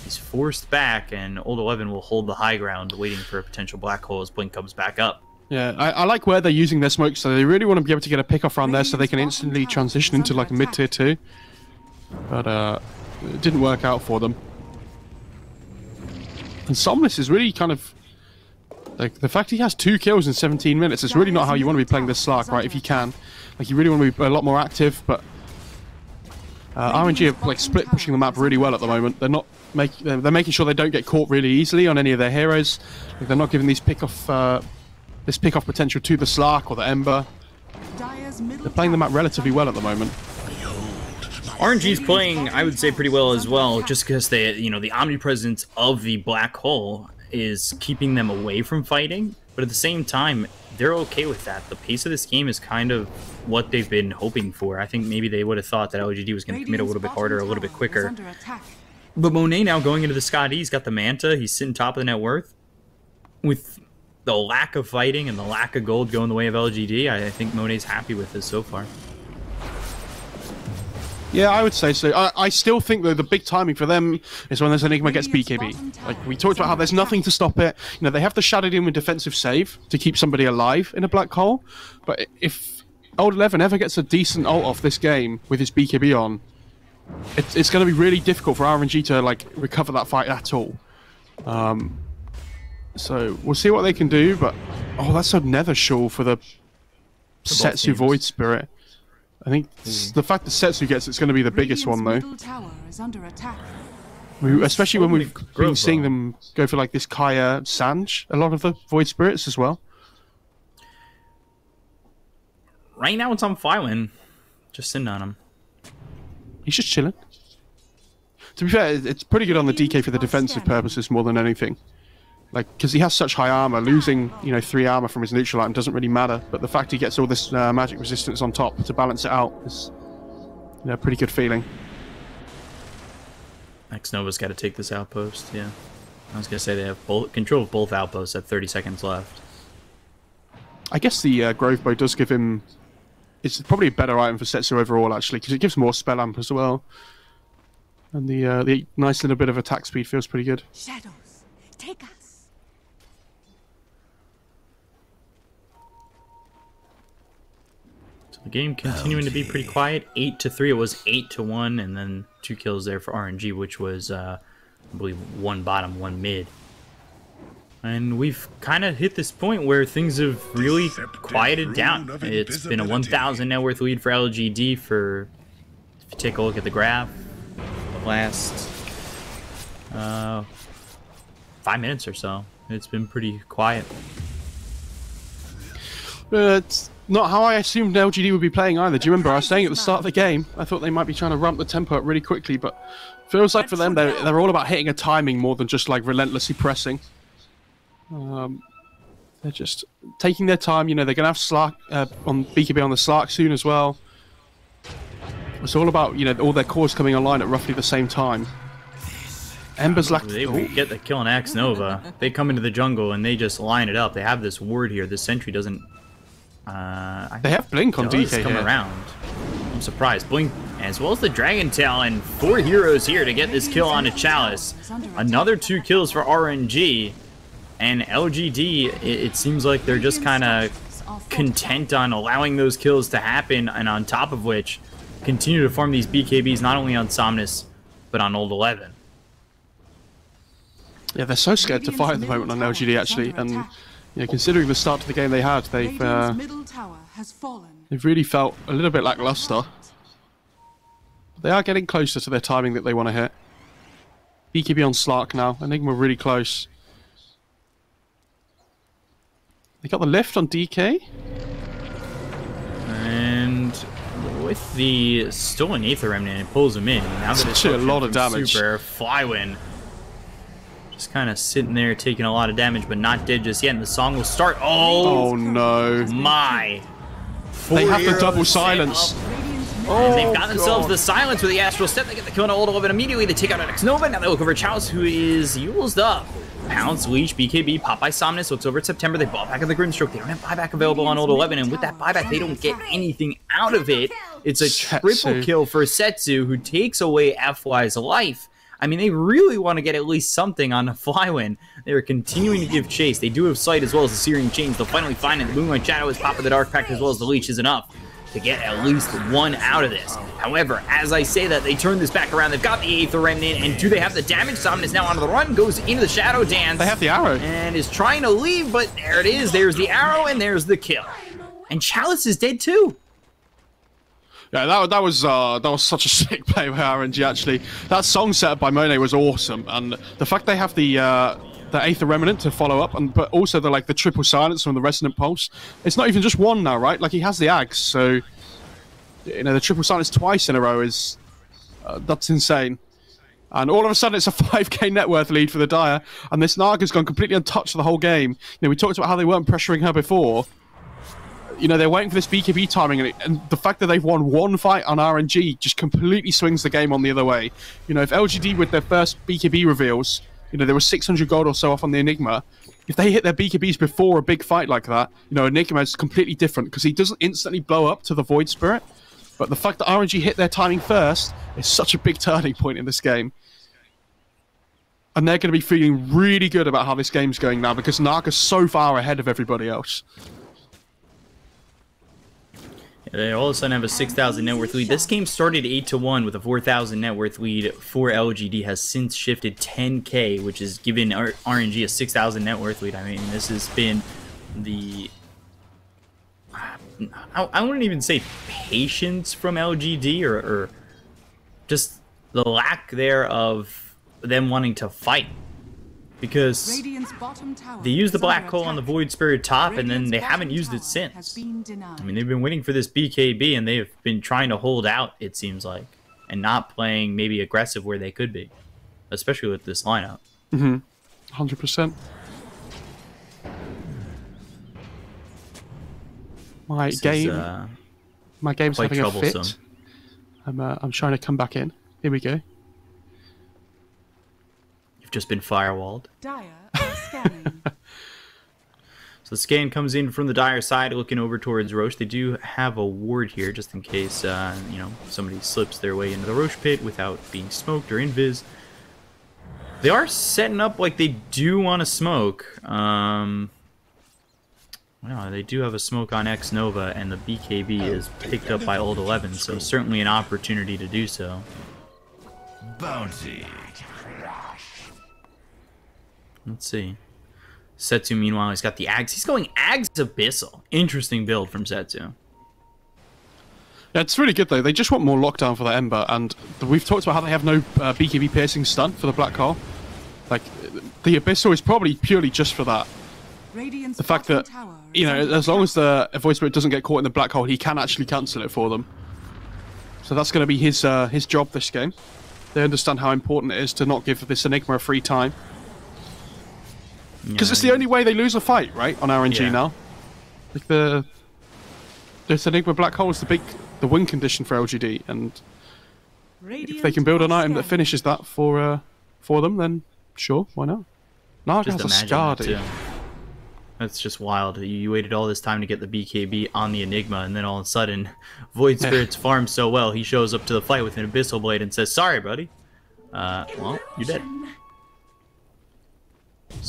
He's forced back, and Old 11 will hold the high ground, waiting for a potential black hole as Blink comes back up. Yeah, I like where they're using their smoke, so they really want to be able to get a pick-off around there so they can instantly transition into like a mid-tier 2. But it didn't work out for them. And Somnus is really kind of... like, the fact he has 2 kills in 17 minutes is really not how you want to be playing this Slark, right, if you can. Like, you really want to be a lot more active, but... RNG are like split pushing the map really well at the moment. They're not they're making sure they don't get caught really easily on any of their heroes. Like, they're not giving these this pick-off potential to the Slark or the Ember. They're playing the map relatively well at the moment. RNG's playing, I would say, pretty well as well, just because they, you know, the omnipresence of the black hole is keeping them away from fighting. But at the same time, they're okay with that. The pace of this game is kind of what they've been hoping for. I think maybe they would have thought that LGD was going to commit a little bit harder, a little bit quicker. But Monet now going into the Scotty, he's got the Manta, he's sitting top of the net worth. With the lack of fighting and the lack of gold going the way of LGD, I think Monet's happy with this so far. Yeah, I would say so. I still think, though, the big timing for them is when this Enigma gets BKB. Like, we talked about how there's nothing to stop it. You know, they have the Shadow Demon defensive save to keep somebody alive in a black hole. But if Old 11 ever gets a decent ult off this game with his BKB on, it's going to be really difficult for RNG to, like, recover that fight at all. So we'll see what they can do, but... oh, that's a Nether Shawl for the Setsu Void Spirit. I think the fact that Setsu gets it's going to be the biggest one, though. Especially when we've been seeing them go for like this Kaya Sanj, a lot of the Void Spirits as well. Right now it's on Flywin. Just sitting on him. He's just chilling. To be fair, it's pretty good on the DK for the defensive purposes more than anything. Like, because he has such high armor, losing, you know, 3 armor from his neutral item doesn't really matter. But the fact he gets all this magic resistance on top to balance it out is, you know, a pretty good feeling. X-Nova's got to take this outpost, yeah. I was going to say they have control of both outposts at 30 seconds left. I guess the Grove Bow does give him... it's probably a better item for Setsu overall, actually, because it gives more spell amp as well. And the nice little bit of attack speed feels pretty good. Shadows, take us. The game continuing to be pretty quiet. 8-3. It was 8-1, and then 2 kills there for RNG, which was, I believe, 1 bottom, 1 mid. And we've kind of hit this point where things have really quieted down. It's been a 1,000 net worth lead for LGD for, if you take a look at the graph, the last 5 minutes or so. It's been pretty quiet. It's not how I assumed LGD would be playing either. Do you remember I was saying at the start of the game, I thought they might be trying to ramp the tempo up really quickly, but feels like for them they're all about hitting a timing more than just like relentlessly pressing. They're just taking their time. You know, they're gonna have Slark on BKB on the Slark soon as well. It's all about, you know, all their cores coming online at roughly the same time. Ember's like they get the kill on X-Nova. They come into the jungle and they just line it up. They have this ward here. This sentry doesn't. They have Blink on DK come here. Around. I'm surprised. Blink, as well as the Dragon Tail, and 4 heroes here to get this kill on a Chalice. Another 2 kills for RNG, and LGD. It seems like they're just kind of content on allowing those kills to happen, and on top of which, continue to farm these BKBs not only on Somnus, but on Old 11. Yeah, they're so scared to fight at the moment on LGD actually, and you know, considering the start to the game they had, they've really felt a little bit lackluster. They are getting closer to their timing that they want to hit. BKB on Slark now. Enigma really close. They got the lift on DK. And with the stolen Aether Remnant, it pulls him in. Now that it's a lot of damage. Super Flywin. Just kind of sitting there taking a lot of damage, but not dead just yet. And the song will start. Oh no. My. They have the double silence. And they've got themselves the silence with the Astral Step. They get the kill on Old 11 immediately. They take out an X-Nova. Now they look over Chalice, who is used up. Pounce, Leech, BKB, pop by Somnus. Looks over at September. They bought back of the Grimstroke. They don't have buyback available on Old 11. And with that buyback, they don't get anything out of it. It's a triple kill for Setsu, who takes away FY's life. I mean, they really want to get at least something on a fly win. They are continuing to give chase. They do have sight as well as the Searing Chains. They'll finally find it. The Moonlight Shadow is popping the Dark Pact as well as the Leech is enough to get at least one out of this. However, as I say that, they turn this back around. They've got the Aether Remnant, and do they have the damage? Summon is now on the run, goes into the Shadow Dance. They have the arrow. And is trying to leave, but there it is. There's the arrow, and there's the kill. And Chalice is dead too. Yeah, that was such a sick play by RNG, actually. That song set up by Monet was awesome, and the fact they have the Aether Remnant to follow up, but also the triple silence from the Resonant Pulse. It's not even just one now, right? Like, he has the Ags, so you know, the triple silence twice in a row is that's insane. And all of a sudden, it's a 5k net worth lead for the Dire, and this Naga's gone completely untouched for the whole game. You know, we talked about how they weren't pressuring her before. You know, they're waiting for this BKB timing, and the fact that they've won one fight on RNG just completely swings the game on the other way. You know, if LGD with their first BKB reveals, you know, there was 600 gold or so off on the Enigma. If they hit their BKBs before a big fight like that, you know, Enigma is completely different because he doesn't instantly blow up to the Void Spirit. But the fact that RNG hit their timing first is such a big turning point in this game. And they're going to be feeling really good about how this game's going now because Naga's so far ahead of everybody else. They all of a sudden have a 6,000 net worth lead. This game started 8-1 with a 4,000 net worth lead for LGD. Has since shifted 10k, which has given RNG a 6,000 net worth lead. I mean, this has been the... I wouldn't even say patience from LGD or just the lack there of them wanting to fight. Because they used the black hole on the Void Spirit top, and then they haven't used it since. I mean, they've been waiting for this BKB, and they've been trying to hold out, it seems like, and not playing maybe aggressive where they could be, especially with this lineup. 100%. My game's having a fit. I'm trying to come back in. Here we go. You've just been firewalled. Dire scanning. So the scan comes in from the Dire side, looking over towards Roche. They do have a ward here, just in case, you know, somebody slips their way into the Roche pit without being smoked or invis. They are setting up like they do want to smoke. Well, they do have a smoke on X Nova, and the BKB is picked up by Old 11, so certainly an opportunity to do so. Bounty. Let's see. Setsu, meanwhile, he's got the Ags. He's going Ags Abyssal. Interesting build from Setsu. Yeah, it's really good, though. They just want more lockdown for the Ember, and we've talked about how they have no BKB piercing stun for the Black Hole. Like, the Abyssal is probably purely just for that. The fact that, you know, as long as the Void Spirit doesn't get caught in the Black Hole, he can actually cancel it for them. So that's going to be his job this game. They understand how important it is to not give this Enigma a free time. Because it's the only way they lose a fight, right, on RNG now. Like this Enigma Black Hole is the win condition for LGD, and if they can build an item that finishes that for them, then sure, why not? Naga has a Skadi. That's just wild. You waited all this time to get the BKB on the Enigma, and then all of a sudden, Void Spirit's farmed so well, he shows up to the fight with an Abyssal Blade and says, "Sorry, buddy. Well, you're dead."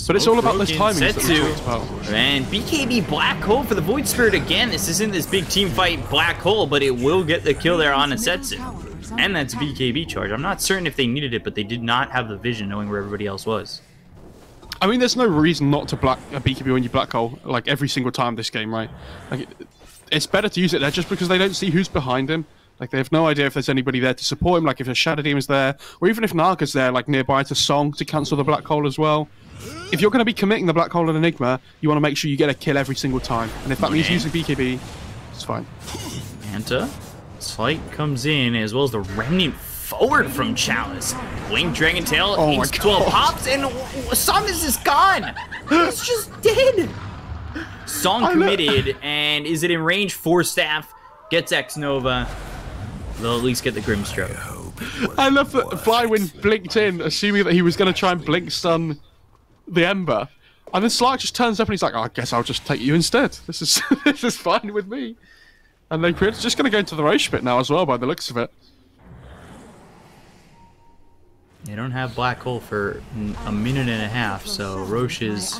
But it's all about this timing. Setsu. And BKB Black Hole for the Void Spirit again. This isn't this big team fight Black Hole, but it will get the kill there on a Setsu. And that's BKB charge. I'm not certain if they needed it, but they did not have the vision knowing where everybody else was. I mean, there's no reason not to black a BKB when you Black Hole, like, every single time this game, right? Like, it's better to use it there just because they don't see who's behind him. Like, they have no idea if there's anybody there to support him, like if a Shadow Demon's there, or even if Naga's there, like, nearby to Song to cancel the Black Hole as well. If you're going to be committing the Black Hole and Enigma, you want to make sure you get a kill every single time. And if that means using BKB, it's fine. Manta. Slight comes in, as well as the Remnant forward from Chalice. Winged Dragon Tail, oh 12 pops, and Samus is gone! It's just dead! Song committed, and is it in range? 4 staff, gets X Nova. They'll at least get the Grimstroke. I love that Flywind blinked in, assuming that he was going to try and blink stun the Ember. And then Slark just turns up and he's like, oh, I guess I'll just take you instead. This is this is fine with me. And then Crit's just going to go into the Roche pit now as well, by the looks of it. They don't have Black Hole for a minute and a half, so Roche is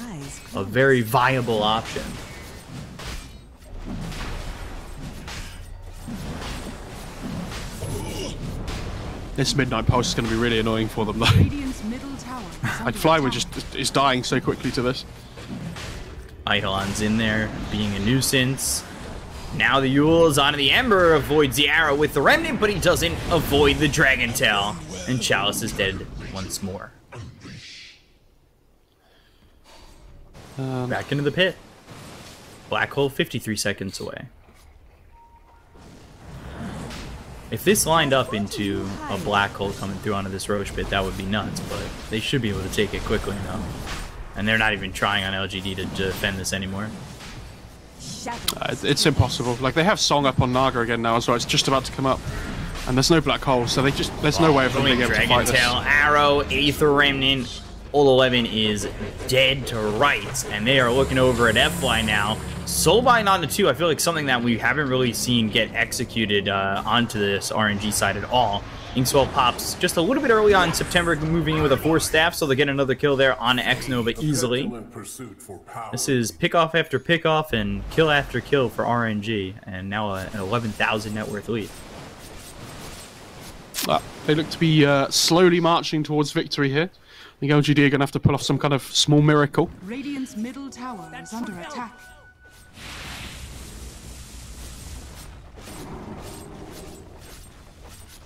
a very viable option. This midnight pulse is going to be really annoying for them, though. Radiant's middle tower is Like, under Flywind attack. just is dying so quickly to this. Eidolon's in there, being a nuisance. Now the Yule is onto the Ember, avoids the arrow with the Remnant, but he doesn't avoid the Dragon Tail. And Chalice is dead once more. Back into the pit. Black Hole 53 seconds away. If this lined up into a Black Hole coming through onto this Roche pit, that would be nuts, but they should be able to take it quickly enough. And they're not even trying on LGD to defend this anymore. It's impossible. Like, they have Song up on Naga again now as well. It's just about to come up. And there's no Black Hole, so there's no way of them being able to Dragon fight this. Tail, Arrow, Aether Remnant. Ult 11 is dead to rights, and they are looking over at FY now. Soulbind on the 2, I feel like something that we haven't really seen get executed onto this RNG side at all. Inkswell pops just a little bit early on September, moving in with a 4 staff, so they get another kill there on X-Nova easily. This is pickoff after pickoff and kill after kill for RNG, and now an 11,000 net worth lead. They look to be slowly marching towards victory here. I think LGD are going to have to pull off some kind of small miracle. Radiant's middle tower is under attack.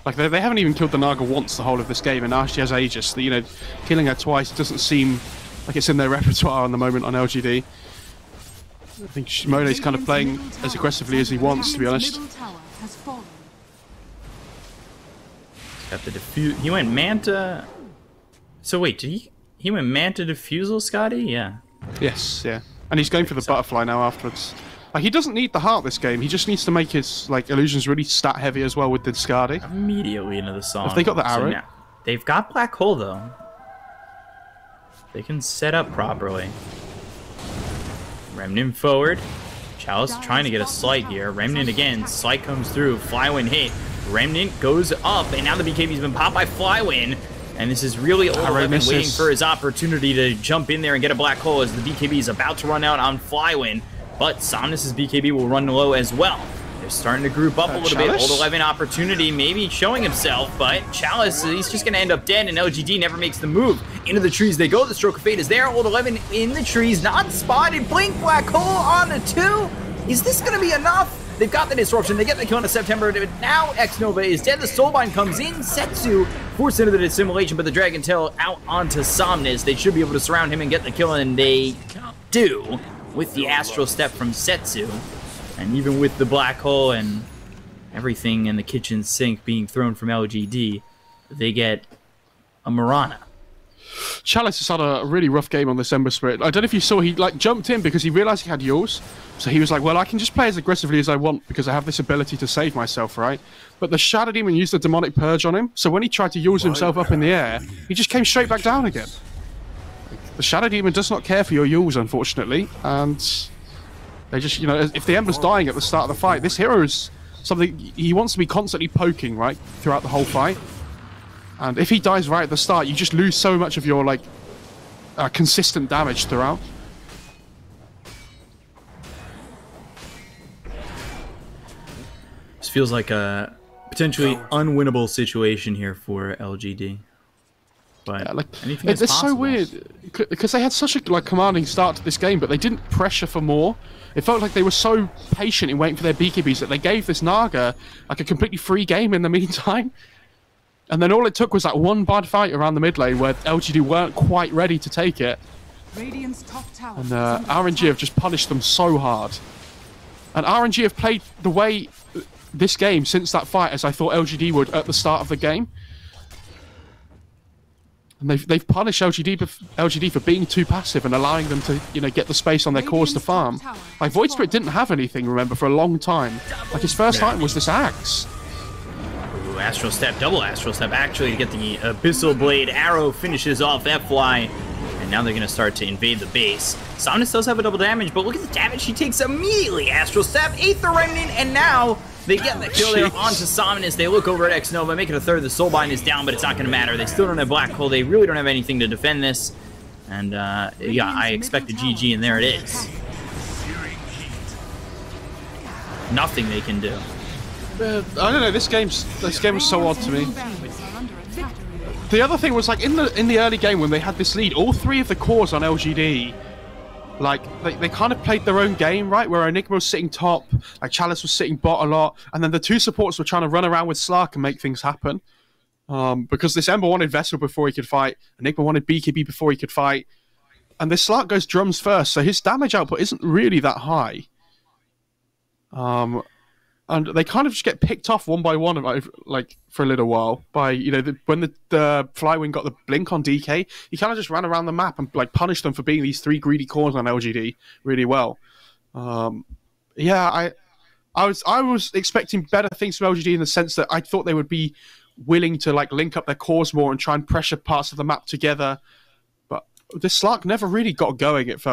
Like, they haven't even killed the Naga once the whole of this game, and now she has Aegis. You know, killing her twice doesn't seem like it's in their repertoire on the moment on LGD. I think Shimone's kind of playing as aggressively as he wants, to be honest. Middle tower has fallen. Got the diffuse. He went Manta. So wait, did he went Manta Diffusal, Scotty? Yeah. Yes, yeah. And he's going for the butterfly now afterwards. Like, he doesn't need the heart this game. He just needs to make his illusions really stat heavy as well with the Discardy. Immediately into the song. Have they got the arrow? now, they've got Black Hole though. They can set up properly. Remnant forward. Chalice trying to get a slight here. Remnant again. Slight comes through. Flywind hit. Remnant goes up, and now the BKB's been popped by Flywind. And this is really Old waiting for his opportunity to jump in there and get a Black Hole as the BKB is about to run out on Flywind. But Somnus's BKB will run low as well. They're starting to group up a little bit. Old 11 opportunity maybe showing himself, but Chalice, he's just going to end up dead, and LGD never makes the move. Into the trees they go. The Stroke of Fate is there. Old 11 in the trees, not spotted. Blink, Black Hole on the 2. Is this going to be enough? They've got the disruption. They get the kill into September. But now X-Nova is dead. The Soulbind comes in. Setsu forced into the dissimulation, but the Dragon Tail out onto Somnus. They should be able to surround him and get the kill, and they do with the Astral Step from Setsu. And even with the Black Hole and everything in the kitchen sink being thrown from LGD, they get a Mirana. Chalice has had a really rough game on this Ember Spirit. I don't know if you saw, he like jumped in because he realized he had Yules. So he was like, well, I can just play as aggressively as I want because I have this ability to save myself, right? But the Shadow Demon used the Demonic Purge on him. So when he tried to Yules himself up in the air, he just came straight back down again. The Shadow Demon does not care for your Yules, unfortunately. And they just, you know, if the Ember's dying at the start of the fight, this hero is something he wants to be constantly poking, right, throughout the whole fight. And if he dies right at the start, you just lose so much of your, like, consistent damage throughout. This feels like a potentially unwinnable situation here for LGD. But yeah, like, anything is it's possible. so weird because they had such a commanding start to this game, but they didn't pressure for more. It felt like they were so patient in waiting for their BKBs that they gave this Naga like a completely free game in the meantime. And then all it took was that one bad fight around the mid lane where LGD weren't quite ready to take it. Radiant's top tower And is under RNG attack. have just punished them so hard. And RNG have played the way this game since that fight as I thought LGD would at the start of the game. And they've punished LGD for being too passive and allowing them to, you know, get the space on their cores to farm. Like, Void Spirit didn't have anything, remember, for a long time. Like, his first item was this axe. Ooh, Astral Step, double Astral Step, actually to get the Abyssal Blade. Arrow finishes off FY, and now they're going to start to invade the base. Somnus does have a double damage, but look at the damage he takes immediately. Astral Step, Aether Remnant, and now They get the kill there onto Sominus. They look over at X-Nova, make it a third. The Soulbind is down, but it's not going to matter. They still don't have Black Hole. They really don't have anything to defend this. And, yeah, I expect a GG, and there it is. Nothing they can do. I don't know. This game was so odd to me. The other thing was, like, in the early game when they had this lead, all three of the cores on LGD, like, they kind of played their own game, right? Where Enigma was sitting top, like Chalice was sitting bot a lot, and then the two supports were trying to run around with Slark and make things happen. Because this Ember wanted Vessel before he could fight, Enigma wanted BKB before he could fight, and this Slark goes drums first, so his damage output isn't really that high. And they kind of just get picked off one by one, like, for a little while. By, you know, when the Flywing got the blink on DK, he kind of just ran around the map and, like, punished them for being these three greedy cores on LGD really well. Yeah, I was expecting better things from LGD in the sense that I thought they would be willing to, like, link up their cores more and try and pressure parts of the map together. But this Slark never really got going, it felt.